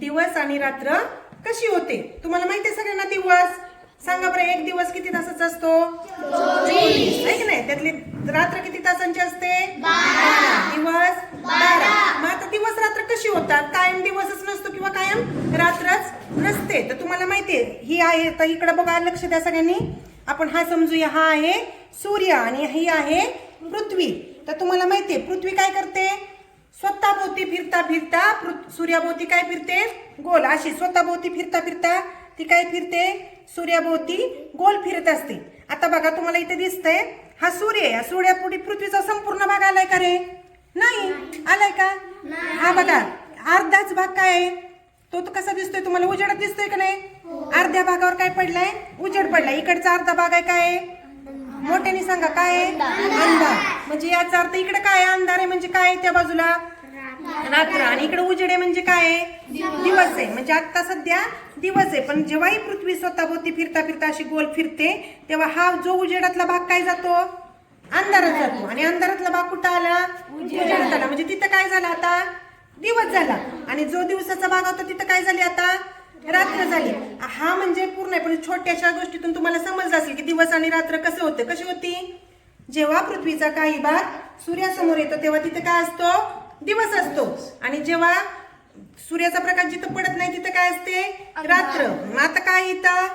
दिवस आणि रात्र कशी होते. तुम्हाला माहिती आहे सगळ्यांना दिवस. सांगा बरं, एक दिवस किती तासाचा असतो? 24. आहे की नाही? त्यातली रात्र किती तासांची असते? 12. दिवस 12. मग आता दिवस रात्र कशी होतात? कायम दिवसच नसतो किंवा कायम रात्रच नसते. तर तुम्हाला माहितीये ही आहे, तर इकडे बघा, लक्ष द्या सगळ्यांनी. आपण हा समजूया, हा आहे सूर्य आणि ही आहे पृथ्वी. तर तुम्हाला माहितीये पृथ्वी काय करते? स्वतःभोवती फिरता फिरता सूर्याभोवती काय फिरते? गोल. अशी स्वतःभोवती फिरता फिरता ती काय फिरते? सूर्याभोवती गोल फिरत असते. आता बघा, तुम्हाला इथे दिसतंय हा सूर्य आहे. सूर्यापुढे पृथ्वीचा संपूर्ण भाग आलाय का रे? नाही आलाय का? हा बघा, अर्धाच भाग काय आहे तो. कसा दिसतोय तुम्हाला? उजेडात दिसतोय का नाही? अर्ध्या भागावर काय पडलाय? उजेड पडलाय. इकडचा अर्धा भाग आहे काय? मोठ्याने सांगा, काय आहे? अंधार. म्हणजे याचा अर्थ इकडे काय आहे? अंधार आहे म्हणजे काय आहे? त्या बाजूला रात्र. आणि इकडे उजेड आहे म्हणजे काय आहे? दिवस आहे. म्हणजे आता सध्या दिवस आहे. पण जेव्हाही पृथ्वी स्वतःभोवती फिरता फिरता अशी गोल फिरते तेव्हा हा जो उजेडातला भाग काय जातो? अंधारात जातो. आणि अंधारातला भाग कुठं आला? उजेडात आला. म्हणजे तिथं काय झालं? आता दिवस झाला. आणि जो दिवसाचा भाग होता तिथं काय झाली? आता रात्र झाली. हा म्हणजे पूर्ण आहे, पण छोट्याशा गोष्टीतून तुम्हाला समजलं असेल की दिवस आणि रात्र कसं होतं. कशी होती? जेव्हा पृथ्वीचा काही भाग सूर्यासमोर येतो तेव्हा तिथे काय असतो? दिवस असतो. आणि जेव्हा सूर्याचा प्रकाश जिथं पडत नाही तिथं काय असते? रात्र. आता काय इथं?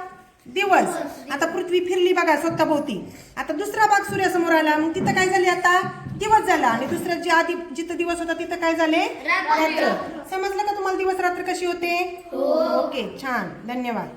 दिवस. आता पृथ्वी फिरली बघा स्वतःभोवती. आता दुसरा भाग सूर्यासमोर आला, मग तिथं काय झाले? आता दिवस झाला. आणि दुसऱ्या जे आधी जिथं दिवस होता तिथं काय झाले? रात्र. समजलं का तुम्हाला दिवस रात्र कशी होते? ओके, छान, धन्यवाद.